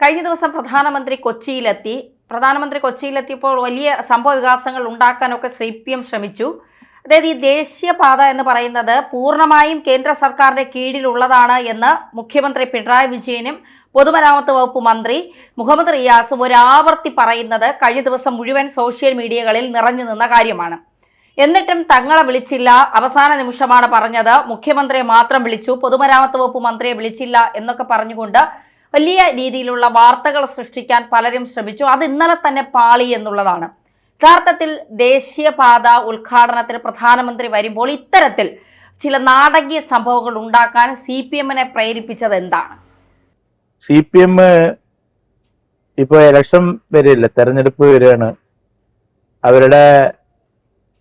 കഴിഞ്ഞ ദിവസം പ്രധാനമന്ത്രി കൊച്ചിയിലെത്തിയപ്പോൾ വലിയ സംഭവ വികാസങ്ങൾ ഉണ്ടാക്കാനൊക്കെ CPM ശ്രമിച്ചു. അതായത് ഈ ദേശീയപാത എന്ന് പറയുന്നത് പൂർണ്ണമായും കേന്ദ്ര സർക്കാരിന്റെ കീഴിലുള്ളതാണ് എന്ന് മുഖ്യമന്ത്രി പിണറായി വിജയനും പൊതുമരാമത്ത് വകുപ്പ് മന്ത്രി മുഹമ്മദ് റിയാസും ഒരാവർത്തി പറയുന്നത് കഴിഞ്ഞ ദിവസം മുഴുവൻ സോഷ്യൽ മീഡിയകളിൽ നിറഞ്ഞു നിന്ന കാര്യമാണ്. എന്നിട്ടും തങ്ങളെ വിളിച്ചില്ല, അവസാന നിമിഷമാണ് പറഞ്ഞത്, മുഖ്യമന്ത്രിയെ മാത്രം വിളിച്ചു, പൊതുമരാമത്ത് വകുപ്പ് മന്ത്രിയെ വിളിച്ചില്ല എന്നൊക്കെ പറഞ്ഞുകൊണ്ട് വലിയ രീതിയിലുള്ള വാർത്തകൾ സൃഷ്ടിക്കാൻ പലരും ശ്രമിച്ചു. അത് ഇന്നലെ തന്നെ പാളി എന്നുള്ളതാണ്. യഥാർത്ഥത്തിൽ ദേശീയപാത ഉദ്ഘാടനത്തിന് പ്രധാനമന്ത്രി വരുമ്പോൾ ഇത്തരത്തിൽ ചില നാടകീയ സംഭവങ്ങൾ ഉണ്ടാക്കാൻ CPM-നെ പ്രേരിപ്പിച്ചത് എന്താണ്? CPM ഇപ്പൊ ഇലക്ഷൻ വരില്ല, തെരഞ്ഞെടുപ്പ് വരികയാണ്. അവരുടെ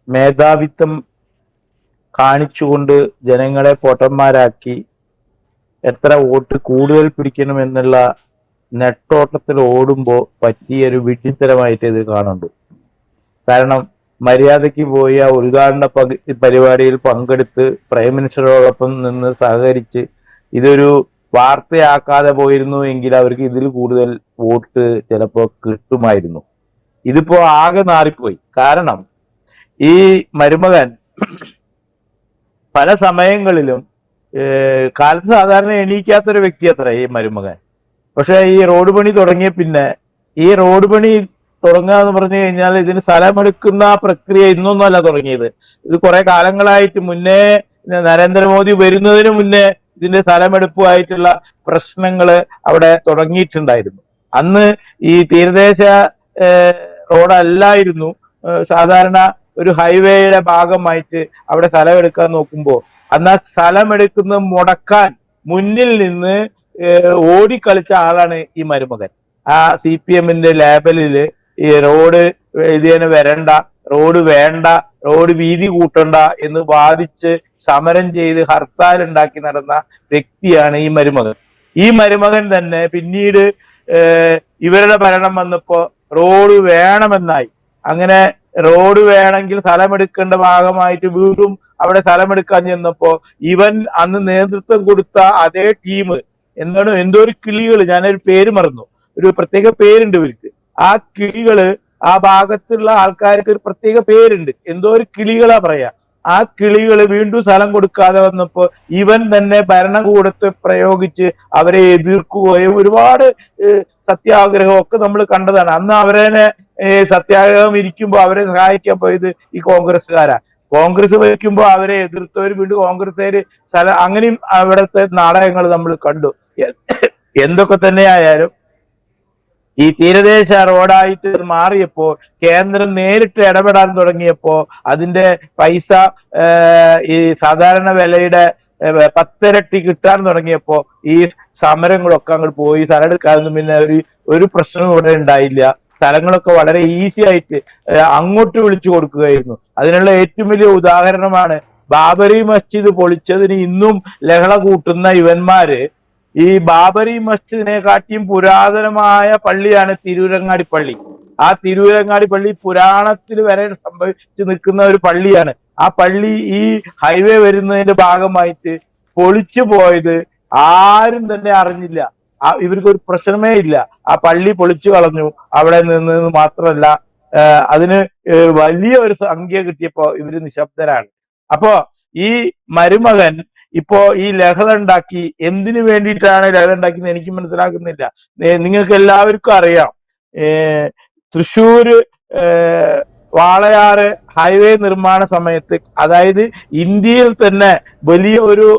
മേധാവിത്വം കാണിച്ചുകൊണ്ട് ജനങ്ങളെ പൊട്ടന്മാരാക്കി എത്ര വോട്ട് കൂടുതൽ പിടിക്കണം എന്നുള്ള നെട്ടോട്ടത്തിൽ ഓടുമ്പോൾ പറ്റിയൊരു വിഡ്ഢിത്തരമായിട്ട് ഇത് കാണുന്നുണ്ട്. കാരണം മര്യാദയ്ക്ക് പോയി ആ ഉദ്ഘാടന പരിപാടിയിൽ പങ്കെടുത്ത് പ്രൈം മിനിസ്റ്ററോടൊപ്പം നിന്ന് സഹകരിച്ച് ഇതൊരു വാർത്തയാക്കാതെ പോയിരുന്നു എങ്കിൽ അവർക്ക് ഇതിൽ കൂടുതൽ വോട്ട് ചിലപ്പോൾ കിട്ടുമായിരുന്നു. ഇതിപ്പോ ആകെ നാറിപ്പോയി. കാരണം ഈ മരുമകൻ പല സമയങ്ങളിലും കാലത്ത് സാധാരണ എണീക്കാത്തൊരു വ്യക്തി അത്ര ഈ മരുമകൻ. പക്ഷെ ഈ റോഡ് പണി തുടങ്ങിയ പിന്നെ ഈ റോഡ് പണി തുടങ്ങുക എന്ന് പറഞ്ഞു കഴിഞ്ഞാൽ ഇതിന് സ്ഥലമെടുക്കുന്ന പ്രക്രിയ ഇന്നൊന്നുമല്ല തുടങ്ങിയത്. ഇത് കുറെ കാലങ്ങളായിട്ട് മുന്നേ നരേന്ദ്രമോദി വരുന്നതിന് മുന്നേ ഇതിന്റെ സ്ഥലമെടുപ്പുമായിട്ടുള്ള പ്രശ്നങ്ങള് അവിടെ തുടങ്ങിയിട്ടുണ്ടായിരുന്നു. അന്ന് ഈ തീരദേശ റോഡല്ലായിരുന്നു, സാധാരണ ഒരു ഹൈവേയുടെ ഭാഗമായിട്ട് അവിടെ സ്ഥലമെടുക്കാൻ നോക്കുമ്പോൾ അന്ന് ആ സ്ഥലമെടുക്കുന്നത് മുടക്കാൻ മുന്നിൽ നിന്ന് ഓടിക്കളിച്ച ആളാണ് ഈ മരുമകൻ. ആ CPM-ന്റെ ലേബലില് ഈ റോഡ് ഇതിന് വരണ്ട, റോഡ് വേണ്ട, റോഡ് വീതി കൂട്ടണ്ട എന്ന് വാദിച്ച് സമരം ചെയ്ത് ഹർത്താൽ ഉണ്ടാക്കി നടന്ന വ്യക്തിയാണ് ഈ മരുമകൻ. ഈ മരുമകൻ തന്നെ പിന്നീട് ഇവരുടെ ഭരണം വന്നപ്പോ റോഡ് വേണമെന്നായി. അങ്ങനെ റോഡ് വേണമെങ്കിൽ സ്ഥലമെടുക്കേണ്ട ഭാഗമായിട്ട് വീണ്ടും അവിടെ സ്ഥലമെടുക്കാൻ ചെന്നപ്പോ ഇവൻ അന്ന് നേതൃത്വം കൊടുത്ത അതേ ടീം എന്തോ ഒരു കിളികള്, ഞാനൊരു പേര് മറന്നു, ഒരു പ്രത്യേക പേരുണ്ട് ഇവർക്ക്. ആ കിളികള്, ആ ഭാഗത്തുള്ള ആൾക്കാർക്ക് ഒരു പ്രത്യേക പേരുണ്ട്, എന്തോ ഒരു കിളികളാ പറയാ. ആ കിളികള് വീണ്ടും സ്ഥലം കൊടുക്കാതെ വന്നപ്പോ ഇവൻ തന്നെ ഭരണകൂടത്തെ പ്രയോഗിച്ച് അവരെ എതിർക്കുകയും ഒരുപാട് സത്യാഗ്രഹം ഒക്കെ നമ്മൾ കണ്ടതാണ്. അന്ന് അവരെ സത്യാഗ്രഹം ഇരിക്കുമ്പോ അവരെ സഹായിക്കാൻ പോയത് ഈ കോൺഗ്രസ്സുകാരാ. കോൺഗ്രസ് ഭരിക്കുമ്പോൾ അവരെ എതിർത്തവർ വീണ്ടും കോൺഗ്രസ്സുകാര് അങ്ങനെയും അവിടുത്തെ നാടകങ്ങൾ നമ്മൾ കണ്ടു. എന്തൊക്കെ തന്നെയായാലും ഈ തീരദേശ റോഡായിട്ട് മാറിയപ്പോ കേന്ദ്രം നേരിട്ട് ഇടപെടാൻ തുടങ്ങിയപ്പോ അതിന്റെ പൈസ ഈ സാധാരണ വിലയുടെ 10 ഇരട്ടി കിട്ടാൻ തുടങ്ങിയപ്പോ ഈ സമരങ്ങളൊക്കെ അങ്ങോട്ട് പോയി. സ്ഥലം എടുക്കാനൊന്നും പിന്നെ ഒരു പ്രശ്നം ഇവിടെ ഉണ്ടായില്ല. സ്ഥലങ്ങളൊക്കെ വളരെ ഈസി ആയിട്ട് അങ്ങോട്ട് വിളിച്ചു കൊടുക്കുകയായിരുന്നു. അതിനുള്ള ഏറ്റവും വലിയ ഉദാഹരണമാണ് ബാബരി മസ്ജിദ് പൊളിച്ചതിന് ഇന്നും ലഹള കൂട്ടുന്ന ഇവന്മാര്. ഈ ബാബരി മസ്ജിദിനെക്കാട്ടിയും പുരാതനമായ പള്ളിയാണ് തിരൂരങ്ങാടി പള്ളി. ആ തിരൂരങ്ങാടി പള്ളി പുരാണത്തിൽ വരെ സംഭവിച്ചു നിൽക്കുന്ന ഒരു പള്ളിയാണ്. ആ പള്ളി ഈ ഹൈവേ വരുന്നതിന്റെ ഭാഗമായിട്ട് പൊളിച്ചു പോയത് ആരും തന്നെ അറിഞ്ഞില്ല. ഇവർക്കൊരു പ്രശ്നമേ ഇല്ല. ആ പള്ളി പൊളിച്ചു കളഞ്ഞു. അവിടെ നിന്ന് മാത്രമല്ല അതിന് വലിയ ഒരു സംഖ്യ കിട്ടിയപ്പോ ഇവര് നിശബ്ദരാണ്. അപ്പോ ഈ മരുമകൻ ഇപ്പോ ഈ ലഹള ഉണ്ടാക്കി, എന്തിനു വേണ്ടിയിട്ടാണ് ലഹള ഉണ്ടാക്കിയെന്ന് എനിക്ക് മനസ്സിലാക്കുന്നില്ല. നിങ്ങൾക്ക് എല്ലാവർക്കും അറിയാം, തൃശ്ശൂര് വാളയാറ് ഹൈവേ നിർമ്മാണ സമയത്ത്, അതായത് ഇന്ത്യയിൽ തന്നെ വലിയ ഒരു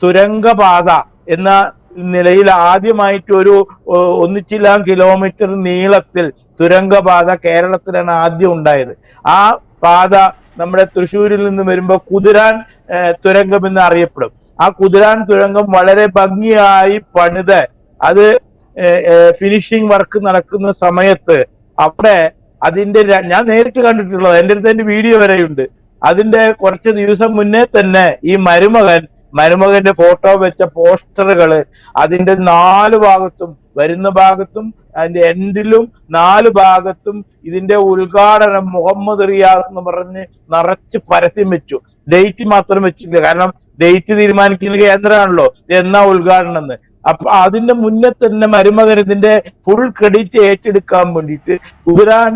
തുരങ്കപാത എന്ന നിലയിൽ ആദ്യമായിട്ട് ഒരു 1 കിലോമീറ്റർ നീളത്തിൽ തുരങ്കപാത കേരളത്തിലാണ് ആദ്യം ഉണ്ടായത്. ആ പാത നമ്മുടെ തൃശ്ശൂരിൽ നിന്ന് വരുമ്പോൾ കുതിരാൻ തുരങ്കം എന്ന് അറിയപ്പെടും. ആ കുതിരാൻ തുരങ്കം വളരെ ഭംഗിയായി പണിത് അത് ഫിനിഷിംഗ് വർക്ക് നടക്കുന്ന സമയത്ത് അവിടെ അതിന്റെ ഞാൻ നേരിട്ട് കണ്ടിട്ടുള്ളത്, എൻ്റെ അടുത്ത് അതിന്റെ വീഡിയോ വരെയുണ്ട്. അതിന്റെ കുറച്ച് ദിവസം മുന്നേ തന്നെ ഈ മരുമകന്റെ ഫോട്ടോ വെച്ച പോസ്റ്ററുകള് അതിന്റെ 4 ഭാഗത്തും, വരുന്ന ഭാഗത്തും അതിന്റെ എൻഡിലും 4 ഭാഗത്തും ഇതിന്റെ ഉദ്ഘാടനം മുഹമ്മദ് റിയാസ് എന്ന് പറഞ്ഞ് നിറച്ച് പരസ്യം വെച്ചു. ഡേറ്റ് മാത്രം വെച്ചില്ല, കാരണം ഡേറ്റ് തീരുമാനിക്കുന്ന കേന്ദ്രമാണല്ലോ എന്നാ ഉദ്ഘാടനം എന്ന്. അപ്പൊ അതിന്റെ മുന്നേ തന്നെ മരുമകൻ ഇതിന്റെ ഫുൾ ക്രെഡിറ്റ് ഏറ്റെടുക്കാൻ വേണ്ടിയിട്ട് കുതിരാൻ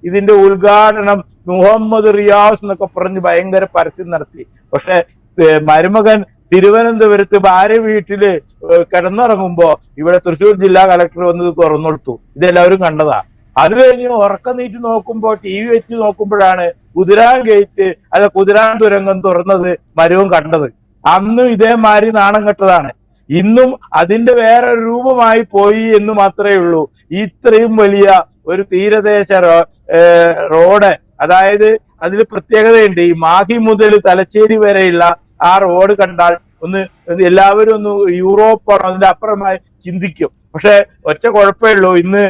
ഇതിന്റെ ഉദ്ഘാടനം മുഹമ്മദ് റിയാസ് എന്നൊക്കെ പറഞ്ഞ് ഭയങ്കര പരസ്യം നടത്തി. പക്ഷെ മരുമകൻ തിരുവനന്തപുരത്ത് ഭാര്യ വീട്ടില് കിടന്നുറങ്ങുമ്പോ ഇവിടെ തൃശ്ശൂർ ജില്ലാ കളക്ടർ വന്നത് തുറന്നു കൊടുത്തു. ഇതെല്ലാവരും കണ്ടതാ. അത് കഴിഞ്ഞ് ഉറക്കം നീറ്റ് നോക്കുമ്പോ TV വെച്ച് നോക്കുമ്പോഴാണ് കുതിരാൻ ഗേറ്റ് കുതിരാൻ തുരങ്കം തുറന്നത് മരുവും കണ്ടത്. അന്നും ഇതേമാതിരി നാണം കെട്ടതാണ്. ഇന്നും അതിന്റെ വേറെ രൂപമായി പോയി എന്ന് മാത്രമേ ഉള്ളൂ. ഇത്രയും വലിയ ഒരു തീരദേശ റോഡ്, അതായത് അതിൽ പ്രത്യേകതയുണ്ട്. ഈ മാഹി മുതൽ തലശ്ശേരി വരെയുള്ള ആ റോഡ് കണ്ടാൽ ഒന്ന് എല്ലാവരും ഒന്ന് യൂറോപ്പാണോ അതിന്റെ അപ്പുറമായി ചിന്തിക്കും. പക്ഷെ ഒറ്റ കുഴപ്പമേ ഉള്ളൂ, ഇന്ന്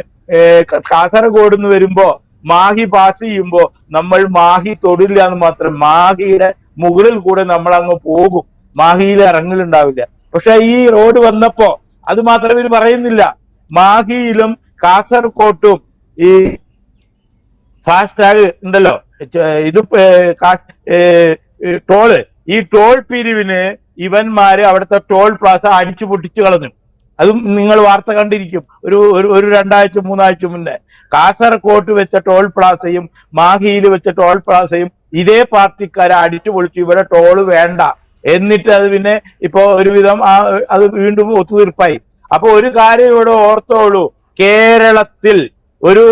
കാസർഗോഡ് നിന്ന് വരുമ്പോ മാഹി പാസ് ചെയ്യുമ്പോ നമ്മൾ മാഹി തൊടില്ല എന്ന് മാത്രം, മാഹിയുടെ മുകളിൽ കൂടെ നമ്മൾ അങ്ങ് പോകും, മാഹിയിൽ ഇറങ്ങലുണ്ടാവില്ല. പക്ഷെ ഈ റോഡ് വന്നപ്പോ അത് മാത്രം ഇവർ പറയുന്നില്ല. മാഹിയിലും കാസർകോട്ടും ഈ ഫാസ്ടാഗ് ഉണ്ടല്ലോ, ഇത് ടോള്, ഈ ടോൾ പിരിവിന് ഇവന്മാര് അവിടുത്തെ ടോൾ പ്ലാസ അടിച്ചു പൊട്ടിച്ചു കളഞ്ഞു. അതും നിങ്ങൾ വാർത്ത കണ്ടിരിക്കും. ഒരു 2 ആഴ്ച 3 ആഴ്ച മുന്നേ കാസർകോട്ട് വെച്ച ടോൾ പ്ലാസയും മാഹിയിൽ വെച്ച ടോൾ പ്ലാസയും ഇതേ പാർട്ടിക്കാരെ അടിച്ചു പൊളിച്ചു. ഇവിടെ ടോള് വേണ്ട എന്നിട്ട് അത് പിന്നെ ഇപ്പോ ഒരുവിധം അത് വീണ്ടും ഒത്തുതീർപ്പായി. അപ്പൊ ഒരു കാര്യം ഇവിടെ ഓർത്തോളൂ, കേരളത്തിൽ ഒരു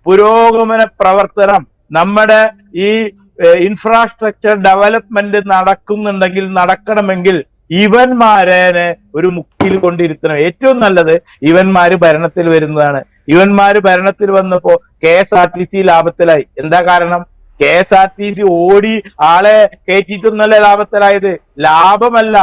പുരോഗമന പ്രവർത്തനം, നമ്മുടെ ഈ ഇൻഫ്രാസ്ട്രക്ചർ ഡെവലപ്മെന്റ് നടക്കണമെങ്കിൽ ഇവന്മാരെ ഒരു മുക്കിൽ കൊണ്ടിരുത്തണം. ഏറ്റവും നല്ലത് ഇവന്മാര് ഭരണത്തിൽ വരുന്നതാണ്. ഇവന്മാര് ഭരണത്തിൽ വന്നപ്പോ KSRTC ലാഭത്തിലായി. എന്താ കാരണം? KSRTC ഓടി ആളെ കയറ്റിയിട്ടൊന്നല്ല ലാഭത്തിലായത്. ലാഭമല്ല,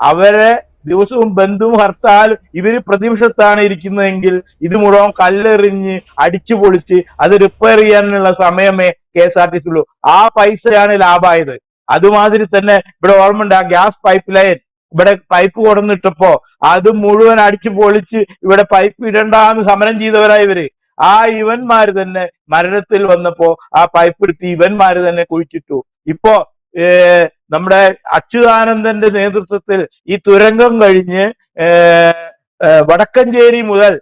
അവരെ ദിവസവും ബന്ധുവും ഹർത്താൽ ഇവര് പ്രതിപക്ഷത്താണ് ഇരിക്കുന്നതെങ്കിൽ ഇത് മുഴുവൻ കല്ലെറിഞ്ഞ് അടിച്ചു പൊളിച്ച് അത് റിപ്പയർ ചെയ്യാനുള്ള സമയമേ KSRTC ഉള്ളൂ. ആ പൈസയാണ് ലാഭമായത്. അതുമാതിരി തന്നെ ഇവിടെ ഓർമ്മയുണ്ട്, ആ ഗ്യാസ് പൈപ്പ് ലൈൻ ഇവിടെ പൈപ്പ് കൊടുന്നിട്ടപ്പോ അത് മുഴുവൻ അടിച്ചു പൊളിച്ച് ഇവിടെ പൈപ്പ് ഇടണ്ടെന്ന് സമരം ചെയ്തവരായി ഇവര്. ആ ഇവന്മാര് തന്നെ മരണത്തിൽ വന്നപ്പോ ആ പൈപ്പ് എടുത്ത് ഇവന്മാര് തന്നെ കുഴിച്ചിട്ടു. ഇപ്പോ നമ്മുടെ അച്യുതാനന്ദന്റെ നേതൃത്വത്തിൽ ഈ തുരങ്കം കഴിഞ്ഞ് വടക്കഞ്ചേരി മുതൽ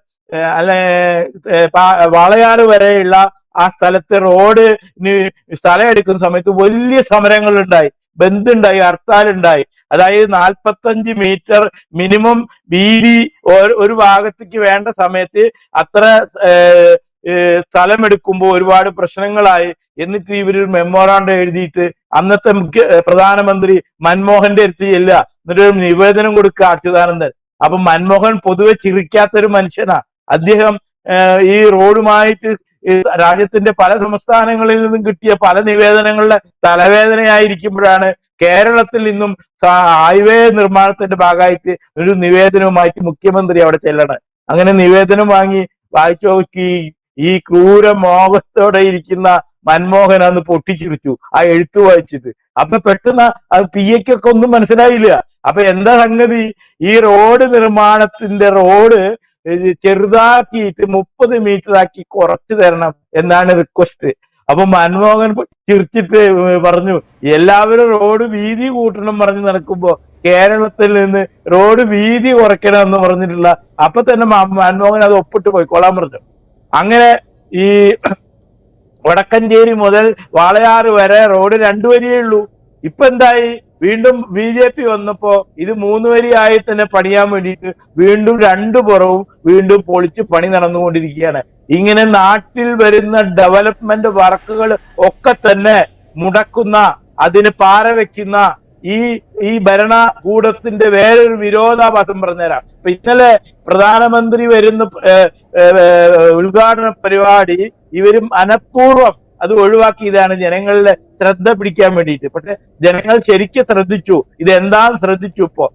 വാളയാറ് വരെയുള്ള ആ സ്ഥലത്ത് റോഡിന് സ്ഥലം എടുക്കുന്ന സമയത്ത് വലിയ സമരങ്ങൾ ഉണ്ടായി, ബന്ധുണ്ടായി, ഹർത്താലുണ്ടായി. അതായത് 45 മീറ്റർ മിനിമം വീതി ഒരു ഭാഗത്തേക്ക് വേണ്ട സമയത്ത് അത്ര സ്ഥലമെടുക്കുമ്പോൾ ഒരുപാട് പ്രശ്നങ്ങളായി. എന്നിട്ട് ഇവര് മെമ്മോറാണ്ടം എഴുതിയിട്ട് അന്നത്തെ പ്രധാനമന്ത്രി മൻമോഹന്റെ അടുത്ത് ചെല്ലുക, എന്നിട്ടൊരു നിവേദനം കൊടുക്കുക അച്യുതാനന്ദൻ. അപ്പൊ മൻമോഹൻ പൊതുവെ ചിരിക്കാത്തൊരു മനുഷ്യനാ. അദ്ദേഹം ഈ റോഡുമായിട്ട് രാജ്യത്തിന്റെ പല സംസ്ഥാനങ്ങളിൽ നിന്നും കിട്ടിയ പല നിവേദനങ്ങളുടെ തലവേദനയായിരിക്കുമ്പോഴാണ് കേരളത്തിൽ നിന്നും ഹൈവേ നിർമ്മാണത്തിന്റെ ഭാഗമായിട്ട് ഒരു നിവേദനവുമായിട്ട് മുഖ്യമന്ത്രി അവിടെ ചെല്ലണം. അങ്ങനെ നിവേദനം വാങ്ങി വായിച്ചു നോക്കി ഈ ക്രൂര മോഹത്തോടെ ഇരിക്കുന്ന മൻമോഹൻ അന്ന് പൊട്ടിച്ചിരിച്ചു ആ എഴുത്തു വായിച്ചിട്ട്. അപ്പൊ പെട്ടെന്ന് അത് PAക്കൊക്കെ ഒന്നും മനസ്സിലായില്ല. അപ്പൊ എന്താ സംഗതി? ഈ റോഡ് നിർമ്മാണത്തിന്റെ റോഡ് ചെറുതാക്കിയിട്ട് 30 മീറ്റർ ആക്കി കുറച്ചു തരണം എന്നാണ് റിക്വസ്റ്റ്. അപ്പൊ മൻമോഹൻ ചിരിച്ചിട്ട് പറഞ്ഞു, എല്ലാവരും റോഡ് വീതി കൂട്ടണം പറഞ്ഞ് നടക്കുമ്പോ കേരളത്തിൽ നിന്ന് റോഡ് വീതി കുറയ്ക്കണം എന്ന് പറഞ്ഞിട്ടുള്ള അപ്പൊ തന്നെ മൻമോഹൻ അത് ഒപ്പിട്ട് പോയിക്കോളാൻ പറഞ്ഞു. അങ്ങനെ ഈ വടക്കഞ്ചേരി മുതൽ വാളയാറ് വരെ റോഡ് 2 വരിയേ ഉള്ളൂ. ഇപ്പൊ എന്തായി? വീണ്ടും BJP വന്നപ്പോ ഇത് 3 വരിയായി തന്നെ പണിയാൻ വേണ്ടിയിട്ട് വീണ്ടും 2 പുറവും വീണ്ടും പൊളിച്ച് പണി നടന്നുകൊണ്ടിരിക്കുകയാണ്. ഇങ്ങനെ നാട്ടിൽ വരുന്ന ഡെവലപ്മെന്റ് വർക്കുകൾ ഒക്കെ തന്നെ മുടക്കുന്ന, അതിന് പാര വെക്കുന്ന ഈ ഭരണകൂടത്തിന്റെ വേറൊരു വിരോധാഭാസം പറഞ്ഞുതരാം. ഇപ്പൊ ഇന്നലെ പ്രധാനമന്ത്രി വരുന്ന ഉദ്ഘാടന പരിപാടി ഇവരും മനഃപൂർവ്വം അത് ഒഴിവാക്കിയതാണ് ജനങ്ങളുടെ ശ്രദ്ധ പിടിക്കാൻ വേണ്ടിയിട്ട്. പക്ഷെ ജനങ്ങൾ ശരിക്കും ശ്രദ്ധിച്ചു, ഇതെന്താന്ന് ശ്രദ്ധിച്ചു. ഇപ്പോ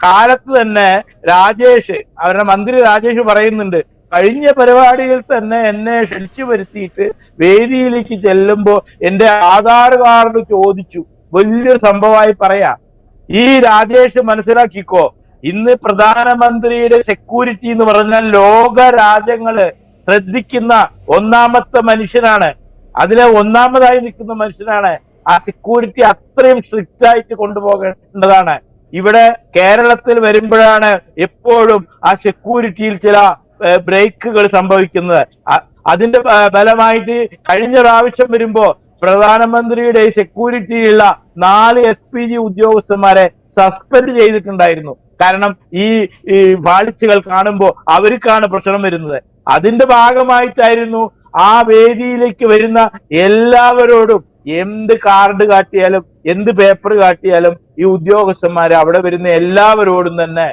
കാലത്ത് തന്നെ രാജേഷ്, അവരുടെ മന്ത്രി രാജേഷ് പറയുന്നുണ്ട്, കഴിഞ്ഞ പരിപാടിയിൽ തന്നെ എന്നെ ക്ഷണിച്ചു വരുത്തിയിട്ട് വേദിയിലേക്ക് ചെല്ലുമ്പോ എന്റെ ആധാർ കാർഡ് ചോദിച്ചു. വലിയൊരു സംഭവമായി പറയാ. ഈ രാജേഷ് മനസ്സിലാക്കിക്കോ, ഇന്ന് പ്രധാനമന്ത്രിയുടെ സെക്യൂരിറ്റി എന്ന് പറഞ്ഞാൽ ലോക രാജ്യങ്ങള് ശ്രദ്ധിക്കുന്ന ഒന്നാമത്തെ മനുഷ്യനാണ്. അതിലെ ഒന്നാമതായി നിൽക്കുന്ന മനുഷ്യനാണ്. ആ സെക്യൂരിറ്റി അത്രയും സ്ട്രിക്റ്റ് ആയിട്ട് കൊണ്ടുപോകേണ്ടതാണ്. ഇവിടെ കേരളത്തിൽ വരുമ്പോഴാണ് എപ്പോഴും ആ സെക്യൂരിറ്റിയിൽ ചില ബ്രേക്കുകൾ സംഭവിക്കുന്നത്. അതിന്റെ ഫലമായിട്ട് കഴിഞ്ഞ പ്രാവശ്യം വരുമ്പോ പ്രധാനമന്ത്രിയുടെ സെക്യൂരിറ്റിയിലുള്ള 4 SPG ഉദ്യോഗസ്ഥന്മാരെ സസ്പെൻഡ് ചെയ്തിട്ടുണ്ടായിരുന്നു. കാരണം ഈ പാളിച്ചകൾ കാണുമ്പോൾ അവർക്കാണ് പ്രശ്നം വരുന്നത്. അതിന്റെ ഭാഗമായിട്ടായിരുന്നു ആ വേദിയിലേക്ക് വരുന്ന എല്ലാവരോടും എന്ത് കാർഡ് കാട്ടിയാലും എന്ത് പേപ്പർ കാട്ടിയാലും ഈ ഉദ്യോഗസ്ഥന്മാര് അവിടെ വരുന്ന എല്ലാവരോടും തന്നെ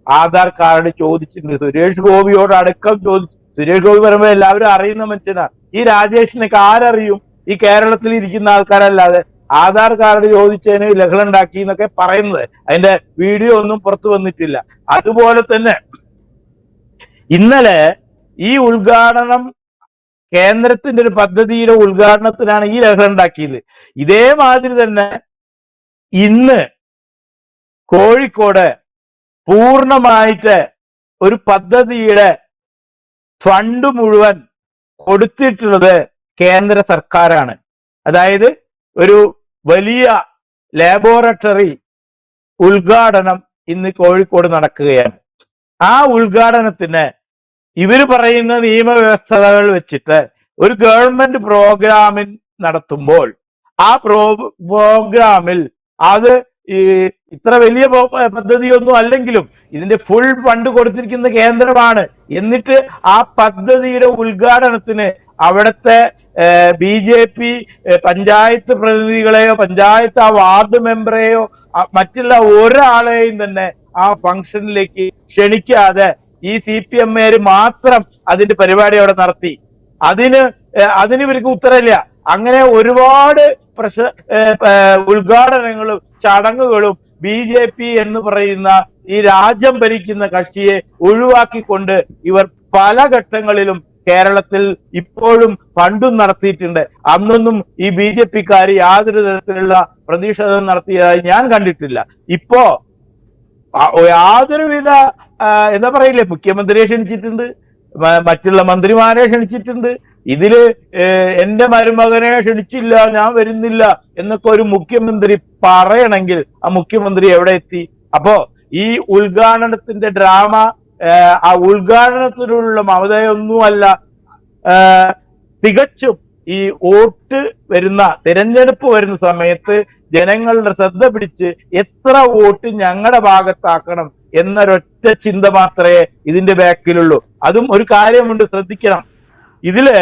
ആധാർ കാർഡ് ചോദിച്ചിട്ടുണ്ട്. സുരേഷ് ഗോപിയോട് അടക്കം ചോദിച്ചു. സുരേഷ് ഗോപി പറയുമ്പോൾ എല്ലാവരും അറിയുന്ന മനുഷ്യനാ. ഈ രാജേഷിനൊക്കെ ആരറിയും? ഈ കേരളത്തിൽ ഇരിക്കുന്ന ആൾക്കാരല്ലാതെ. ആധാർ കാർഡ് ചോദിച്ചതിന് ലഹളണ്ടാക്കി എന്നൊക്കെ പറയുന്നത്. അതിന്റെ വീഡിയോ ഒന്നും പുറത്തു വന്നിട്ടില്ല. അതുപോലെ തന്നെ ഇന്നലെ ഈ ഉദ്ഘാടനം, കേന്ദ്രത്തിന്റെ ഒരു പദ്ധതിയുടെ ഉദ്ഘാടനത്തിനാണ് ഈ ലഹളണ്ടാക്കിയത്. ഇതേമാതിരി തന്നെ ഇന്ന് കോഴിക്കോട് പൂർണ്ണമായിട്ട് ഒരു പദ്ധതിയുടെ ഫണ്ട് മുഴുവൻ കൊടുത്തിട്ടുള്ളത് കേന്ദ്ര സർക്കാരാണ്. അതായത് ഒരു വലിയ ലാബോറട്ടറി ഉദ്ഘാടനം ഇന്ന് കോഴിക്കോട് നടക്കുകയാണ്. ആ ഉദ്ഘാടനത്തിന് ഇവര് പറയുന്ന നിയമവ്യവസ്ഥകൾ വെച്ചിട്ട് ഒരു ഗവൺമെന്റ് പ്രോഗ്രാമിൽ നടത്തുമ്പോൾ ആ പ്രോഗ്രാമിൽ അത് ഇത്ര വലിയ പദ്ധതിയൊന്നും അല്ലെങ്കിലും ഇതിന്റെ ഫുൾ ഫണ്ട് കൊടുത്തിരിക്കുന്ന കേന്ദ്രമാണ്. എന്നിട്ട് ആ പദ്ധതിയുടെ ഉദ്ഘാടനത്തിന് അവിടുത്തെ BJP പഞ്ചായത്ത് പ്രതിനിധികളെയോ പഞ്ചായത്ത് ആ വാർഡ് മെമ്പറെയോ മറ്റുള്ള ഒരാളെയും തന്നെ ആ ഫംഗ്ഷനിലേക്ക് ക്ഷണിക്കാതെ ഈ CPM-കാർ മാത്രം അതിന്റെ പരിപാടി അവിടെ നടത്തി. അതിന് ഇവർക്ക് ഉത്തരവില്ല. അങ്ങനെ ഒരുപാട് ഉദ്ഘാടനങ്ങളും ചടങ്ങുകളും BJP എന്ന് പറയുന്ന ഈ രാജ്യം ഭരിക്കുന്ന കക്ഷിയെ ഒഴിവാക്കിക്കൊണ്ട് ഇവർ പല ഘട്ടങ്ങളിലും കേരളത്തിൽ ഇപ്പോഴും പണ്ടും നടത്തിയിട്ടുണ്ട്. അന്നൊന്നും ഈ BJP-ക്കാർ യാതൊരു തരത്തിലുള്ള പ്രതിഷേധം നടത്തിയതായി ഞാൻ കണ്ടിട്ടില്ല. ഇപ്പോ യാതൊരുവിധ എന്താ പറയില്ലേ, മുഖ്യമന്ത്രിയെ ക്ഷണിച്ചിട്ടുണ്ട്, മറ്റുള്ള മന്ത്രിമാരെ ക്ഷണിച്ചിട്ടുണ്ട്. ഇതില് എന്റെ മരുമകനെ ക്ഷണിച്ചില്ല, ഞാൻ വരുന്നില്ല എന്നൊക്കെ ഒരു മുഖ്യമന്ത്രി പറയണമെങ്കിൽ ആ മുഖ്യമന്ത്രി എവിടെ എത്തി? അപ്പോ ഈ ഉദ്ഘാടനത്തിന്റെ ഡ്രാമ, ആ ഉദ്ഘാടനത്തിലുള്ള മമതയൊന്നുമല്ല, തികച്ചും ഈ വോട്ട് വരുന്ന തിരഞ്ഞെടുപ്പ് വരുന്ന സമയത്ത് ജനങ്ങളുടെ ശ്രദ്ധ പിടിച്ച് എത്ര വോട്ട് ഞങ്ങളുടെ ഭാഗത്താക്കണം എന്നൊരൊറ്റ ചിന്ത മാത്രമേ ഇതിന്റെ ബാക്കിലുള്ളൂ. അതും ഒരു കാര്യമുണ്ട്, ശ്രദ്ധിക്കണം. ഇതില്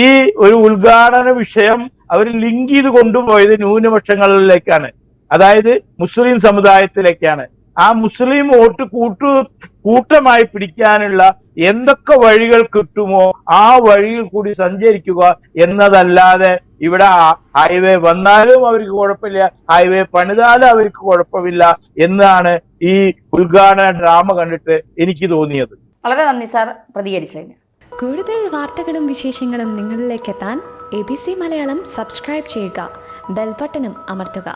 ഈ ഒരു ഉദ്ഘാടന വിഷയം അവർ ലിങ്ക് ചെയ്ത് കൊണ്ടുപോയത് ന്യൂനപക്ഷങ്ങളിലേക്കാണ്, അതായത് മുസ്ലിം സമുദായത്തിലേക്കാണ്. ആ മുസ്ലിം വോട്ട് കൂട്ടമായി പിടിക്കാനുള്ള എന്തൊക്കെ വഴികൾ കിട്ടുമോ ആ വഴിയിൽ കൂടി സഞ്ചരിക്കുക എന്നതല്ലാതെ ഇവിടെ ഹൈവേ വന്നാലും അവർക്ക് കുഴപ്പമില്ല, ഹൈവേ പണിതാലും അവർക്ക് കുഴപ്പമില്ല എന്നാണ് ഈ ഉദ്ഘാടന ഡ്രാമ കണ്ടിട്ട് എനിക്ക് തോന്നിയത്. വളരെ നന്ദി സാർ പ്രതികരിച്ചതിന്. കൂടുതൽ വാർത്തകളും വിശേഷങ്ങളും നിങ്ങളിലേക്ക് എത്താൻ ABC മലയാളം സബ്സ്ക്രൈബ് ചെയ്യുക, ബെൽ ബട്ടണും അമർത്തുക.